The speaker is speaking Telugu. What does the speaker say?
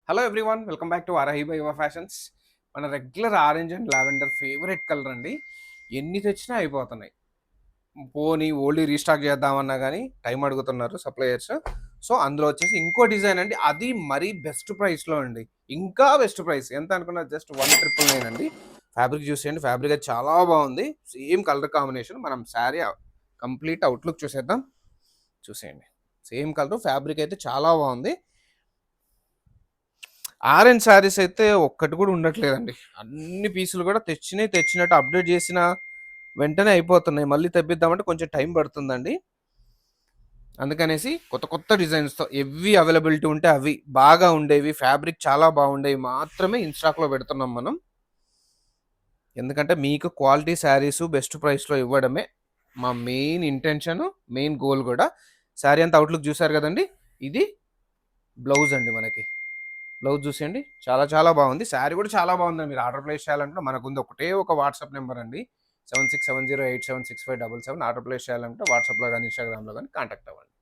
Hello everyone, welcome back to ఆర్ఐబై యువ ఫ్యాషన్స్. మన regular orange and lavender favourite colour అండి. ఎన్ని తెచ్చినా అయిపోతున్నాయి. పోనీ ఓల్డ్ రీస్టాక్ చేద్దామన్నా కానీ టైం అడుగుతున్నారు సప్లయర్స్. సో అందులో వచ్చేసి ఇంకో డిజైన్ అండి, అది మరీ బెస్ట్ ప్రైస్లో అండి. ఇంకా బెస్ట్ ప్రైస్ ఎంత అనుకున్నారు, జస్ట్ 1999 అండి. ఫ్యాబ్రిక్ చూసేయండి, ఫ్యాబ్రిక్ అయితే చాలా బాగుంది. Same colour combination. మనం శారీ కంప్లీట్ అవుట్లుక్ చూసేద్దాం. చూసేయండి, సేమ్ కలర్, ఫ్యాబ్రిక్ అయితే చాలా బాగుంది. ఆరెంజ్ శారీస్ అయితే ఒక్కటి కూడా ఉండట్లేదండి. అన్ని పీసులు కూడా తెచ్చినట్టు అప్డేట్ చేసిన వెంటనే అయిపోతున్నాయి. మళ్ళీ తెప్పిద్దామంటే కొంచెం టైం పడుతుందండి. అందుకనేసి కొత్త కొత్త డిజైన్స్తో ఎవి అవైలబిలిటీ ఉంటే అవి బాగా ఉండేవి, ఫ్యాబ్రిక్ చాలా బాగుండేవి మాత్రమే ఇన్స్టాక్లో పెడుతున్నాం మనం. ఎందుకంటే మీకు క్వాలిటీ శారీస్ బెస్ట్ ప్రైస్లో ఇవ్వడమే మా మెయిన్ ఇంటెన్షన్, మెయిన్ గోల్ కూడా. శారీ అంతా అవుట్లుక్ చూసారు కదండి. ఇది బ్లౌజ్ అండి. మనకి బ్లౌజ్ చూసేయండి, చాలా చాలా బాగుంది. శారీ కూడా చాలా బాగుందండి. మీరు ఆర్డర్ ప్లేస్ చేయాలంటే మనకు ఉంది ఒకటే ఒక వాట్సాప్ నెంబర్ అండి, 7670876577. ఆర్డర్ ప్లేస్ చేయాలంటే వాట్సాప్లో కానీ ఇన్స్టాగ్రామ్లో కానీ కాంటాక్ట్ అవ్వండి.